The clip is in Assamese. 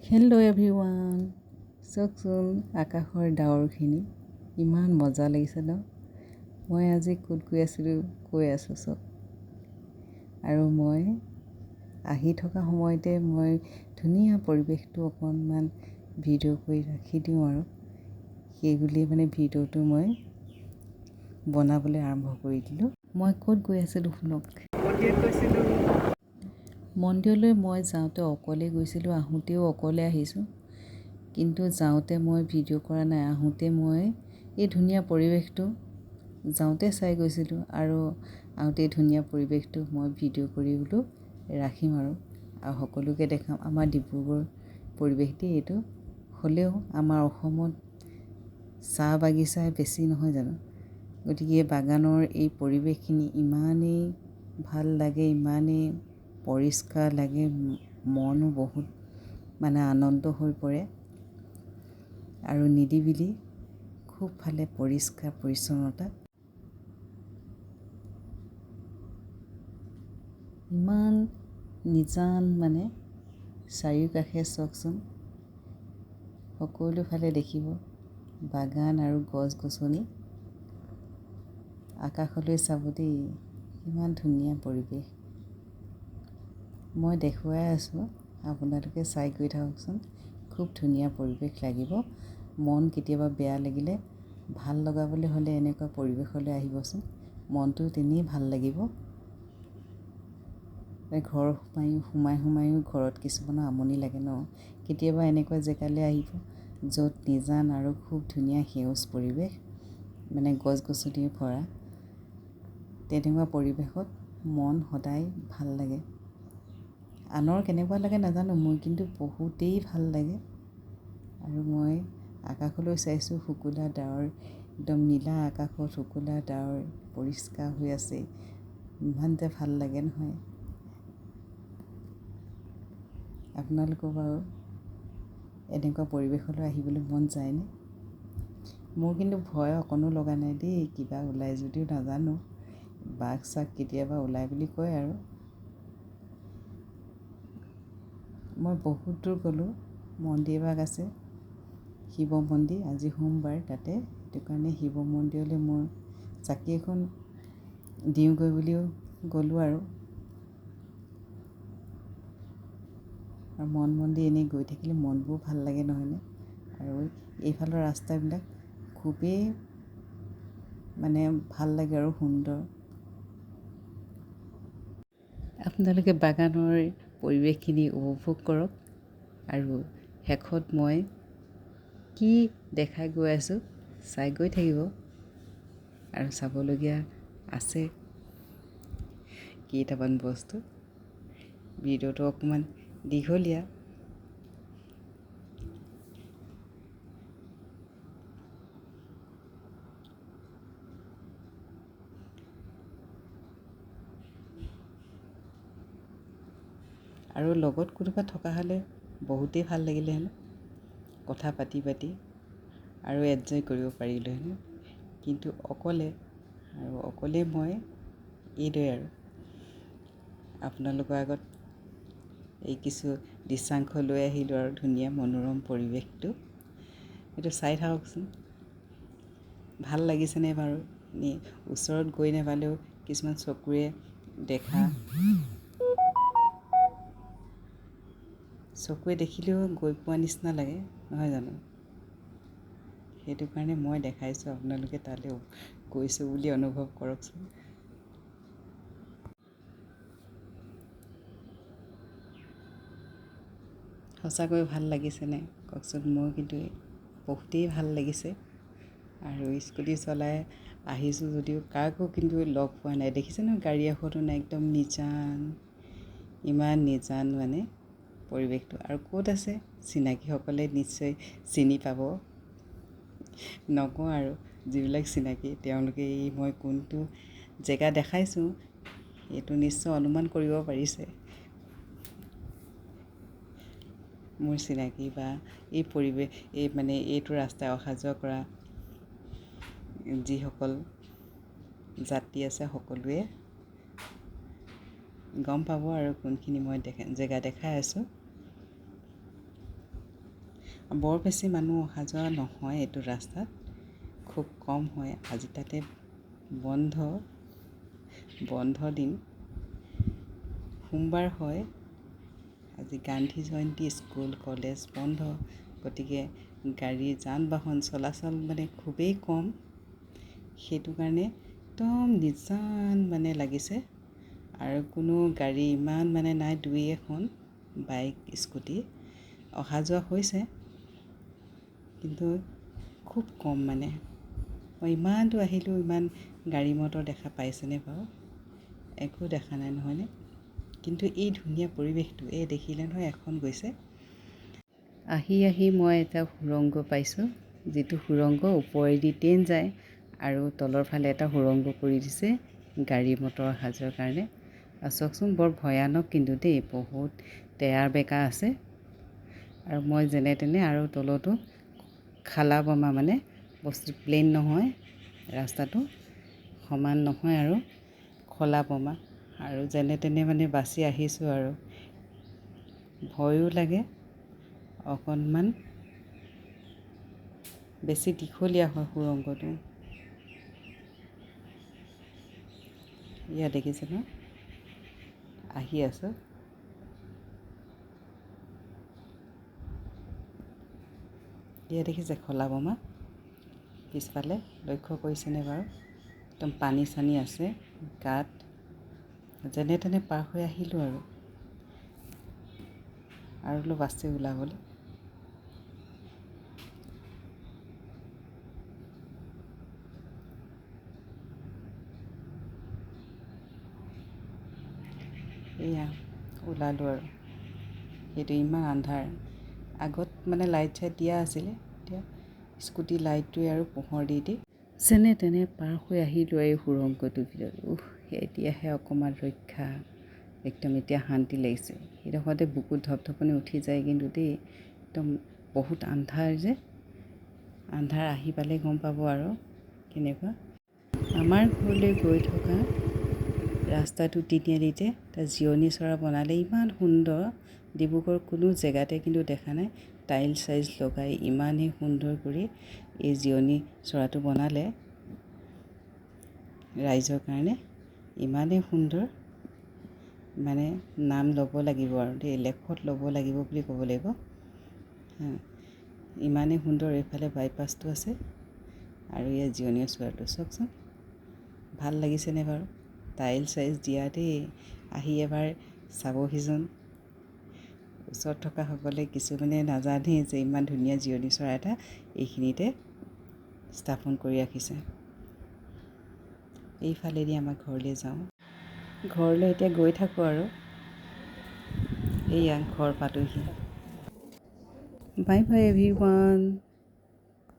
হেল্ল' এভৰিৱান, চাওকচোন আকাশৰ ডাৱৰখিনি ইমান মজা লাগিছে ন। মই আজি ক'ত গৈ আছিলোঁ কৈ আছোঁ চাওক। আৰু মই আহি থকা সময়তে মই ধুনীয়া পৰিৱেশটো অকণমান ভিডিঅ' কৰি ৰাখি দিওঁ আৰু সেইবুলি ভিডিঅ'টো মই বনাবলৈ আৰম্ভ কৰি দিলোঁ। মই ক'ত গৈ আছিলোঁ শুনক। মন্দিৰলৈ মই যাওঁতে অকলে গৈছিলোঁ, আহোঁতেও অকলে আহিছোঁ। কিন্তু যাওঁতে মই ভিডিঅ' কৰা নাই, আহোঁতে মই এই ধুনীয়া পৰিৱেশটো যাওঁতে চাই গৈছিলোঁ আৰু আহোঁতে ধুনীয়া পৰিৱেশটো মই ভিডিঅ' কৰি বোলো ৰাখিম আৰু সকলোকে দেখাম। আমাৰ ডিব্ৰুগড় পৰিৱেশটি এইটো হ'লেও আমাৰ অসমত চাহ বাগিচা বেছি নহয় জানো, গতিকে বাগানৰ এই পৰিৱেশখিনি ইমানেই ভাল লাগে, ইমানেই পৰিষ্কাৰ লাগে, মনো বহুত আনন্দ হৈ পৰে আৰু নিৰিবিলি খুব ভালে পৰিষ্কাৰ পৰিচ্ছন্নতা। ইমান নিজান চাৰিওকাষে চাওকচোন, সকলো ফালে দেখিব বাগান আৰু গছ গছনি। আকাশলৈ চাব দেই, ইমান ধুনীয়া পৰিৱেশ। মই দেখুৱাই আছোঁ, আপোনালোকে চাই গৈ থাককচোন। খুব ধুনীয়া পৰিৱেশ লাগিব। মন কেতিয়াবা বেয়া লাগিলে ভাল লগাবলৈ হ'লে এনেকুৱা পৰিৱেশলৈ আহিবচোন, মনটো তেনেই ভাল লাগিব। ঘৰ সোমায়ো ঘৰত কিছুমানৰ আমনি লাগে ন, কেতিয়াবা এনেকুৱা জেগালৈ আহিব য'ত নিজান আৰু খুব ধুনীয়া সেউজ পৰিৱেশ, গছ গছনিৰে ভৰা। তেনেকুৱা পৰিৱেশত মন সদায় ভাল লাগে। আনৰ কেনেকুৱা লাগে নাজানো, মোৰ কিন্তু বহুতেই ভাল লাগে। আৰু মই আকাশলৈ চাইছোঁ, শুকুলা ডাৱৰ, একদম নীলা আকাশত শুকুলা ডাৱৰ পৰিষ্কাৰ হৈ আছে, ইমান যে ভাল লাগে নহয়। আপোনালোকৰ বাৰু এনেকুৱা পৰিৱেশলৈ আহিবলৈ মন যায়নে? মোৰ কিন্তু ভয় অকণো লগা নাই দেই, কিবা ওলাই যদিও নাজানো, বাঘ চাঘ কেতিয়াবা ওলাই বুলি কয় আৰু। মই বহুত দূৰ গ'লোঁ, মন্দিৰ এভাগ আছে, শিৱ মন্দিৰ, আজি সোমবাৰ তাতে, সেইটো কাৰণে শিৱ মন্দিৰলৈ মই চাকি এখন দিওঁগৈ বুলিও গ'লোঁ আৰু মন মন্দিৰ এনেই গৈ থাকিলে মনবোৰ ভাল লাগে নহয়নে। আৰু এইফালৰ ৰাস্তাবিলাক খুবেই ভাল লাগে আৰু সুন্দৰ। আপোনালোকে বাগানৰ পৰিৱেশখিনি উপভোগ কৰক আৰু শেষত মই কি দেখাই গৈ আছোঁ চাই গৈ থাকিব। আৰু চাবলগীয়া আছে কেইটামান বস্তু। ভিডিঅ'টো অকণমান দীঘলীয়া। আৰু লগত কোনোবা থকা হ'লে বহুতেই ভাল লাগিলেহেঁতেন, কথা পাতি আৰু এনজয় কৰিব পাৰিলোহেঁতেন। কিন্তু অকলে মই এইদৰে আৰু আপোনালোকৰ আগত এই কিছু দৃশ্যাংশ লৈ আহিলোঁ আৰু ধুনীয়া মনোৰম পৰিৱেশটো। এইটো চাই থাককচোন, ভাল লাগিছেনে বাৰু। ওচৰত গৈ নাপালেও কিছুমান চকুৰে দেখা, চকুৰে দেখিলেও গৈ পোৱা নিচিনা লাগে নহয় জানো। সেইটো কাৰণে মই দেখাইছোঁ, আপোনালোকে তালৈ গৈছোঁ বুলি অনুভৱ কৰকচোন। সঁচাকৈ ভাল লাগিছেনে কওকচোন। মোৰ কিন্তু বহুতেই ভাল লাগিছে। আৰু স্কুটি চলাই আহিছোঁ যদিও কাকো কিন্তু লগ পোৱা নাই, দেখিছে নহয়, গাড়ী এখনো নাই, একদম নিজান, ইমান নিজান পৰিৱেশটো। আৰু ক'ত আছে চিনাকিসকলে নিশ্চয় চিনি পাব, নকওঁ আৰু যিবিলাক চিনাকি তেওঁলোকে মই কোনটো জেগা দেখাইছোঁ এইটো নিশ্চয় অনুমান কৰিব পাৰিছে। মোৰ চিনাকি বা এই পৰিৱেশ এইটো ৰাস্তাই অহা যোৱা কৰা যিসকল যাত্ৰী আছে সকলোৱে গম পাব আৰু কোনখিনি মই জেগা দেখাই আছোঁ। বৰ বেছি মানুহ অহা যোৱা নহয় এইটো ৰাস্তাত, খুব কম হয়। আজি তাতে বন্ধ দিন, সোমবাৰ হয়। আজি গান্ধী জয়ন্তী, স্কুল কলেজ বন্ধ, গতিকে গাড়ী যান বাহন চলাচল মানে খুবেই কম। সেইটো কাৰণে একদম নিজান মানে লাগিছে, আৰু কোনো গাড়ী ইমান মানে নাই, দুই এখন বাইক স্কুটি অহা যোৱা হৈছে, কিন্তু খুব কম মানে। মই ইমান দূৰ আহিলোঁ, ইমান গাড়ী মটৰ দেখা পাইছেনে বাৰু? একো দেখা নাই নহয়নে? কিন্তু এই ধুনীয়া পৰিৱেশটো এই দেখিলে নহয় এখন গৈছে। আহি মই এটা সুৰংগ পাইছোঁ, যিটো সুৰংগ ওপৰেদি ট্ৰেইন যায় আৰু তলৰ ফালে এটা সুৰংগ কৰি দিছে গাড়ী মটৰ অহা যোৱাৰ কাৰণে। আৰু চাওকচোন, বৰ ভয়ানক কিন্তু দেই, বহুত তেয়াৰ বেকা আছে। আৰু মই যেনে তেনে, আৰু তলতো খালা বমা, মানে বস্তু প্লেইন নহয়, ৰাস্তাটো সমান নহয় আৰু খলা বমা, আৰু যেনে তেনে মানে বাচি আহিছোঁ। আৰু ভয়ো লাগে অকণমান, বেছি দীঘলীয়া হয় সুৰংগটো। ইয়াত দেখিছে ন, আহি আছোঁ। ইয়াত দেখিছে খলা বমা, পিছফালে লক্ষ্য কৰিছেনে বাৰু? একদম পানী চানী আছে গাত। যেনে তেনে পাৰ হৈ আহিলোঁ আৰু অলপ আছে ওলাবলৈ। এয়া ওলালোঁ আৰু সেইটো ইমান আন্ধাৰ। আগত মানে লাইট চাইট দিয়া আছিলে, এতিয়া স্কুটি লাইটটোৱে আৰু পোহৰ দি যেনে তেনে পাৰ হৈ আহিলোঁ এই সুৰংগটোৰ ভিতৰত। এতিয়াহে অকণমান ৰক্ষা, একদম এতিয়া শান্তি লাগিছে। সেইডোখৰতে বুকুত ধপধপনি উঠি যায় কিন্তু দেই, একদম বহুত আন্ধাৰ যে, আন্ধাৰ আহি পালে গম পাব আৰু কেনেকুৱা। আমাৰ ঘৰলৈ গৈ থকা ৰাস্তাটো তিনিআলিতে এটা জিৰণি চৰা বনালে, ইমান সুন্দৰ। ডিব্ৰুগড়ৰ কোনো জেগাতে কিন্তু দেখা নাই টাইল চাইল লগাই ইমানেই সুন্দৰ কৰি এই জিৰণি চৰাটো বনালে ৰাইজৰ কাৰণে। ইমানেই সুন্দৰ, মানে নাম ল'ব লাগিব আৰু দেই, লেখত ল'ব লাগিব বুলি ক'ব লাগিব। ইমানেই সুন্দৰ। এইফালে বাইপাছটো আছে আৰু ইয়াত জিৰণি চৰাটো চাওকচোন, ভাল লাগিছেনে বাৰু? টাইল চাইল দিয়া দেই, আহি এবাৰ চাবহিচোন। ওচৰত থকাসকলে কিছুমানে নাজানেই যে ইমান ধুনীয়া জিৰণি চৰা এটা এইখিনিতে স্থাপন কৰি ৰাখিছে। এইফালেদি আমাৰ ঘৰলৈ যাওঁ, ঘৰলৈ এতিয়া গৈ থাকোঁ আৰু এইয়া ঘৰ পালোহি। Bye bye everyone.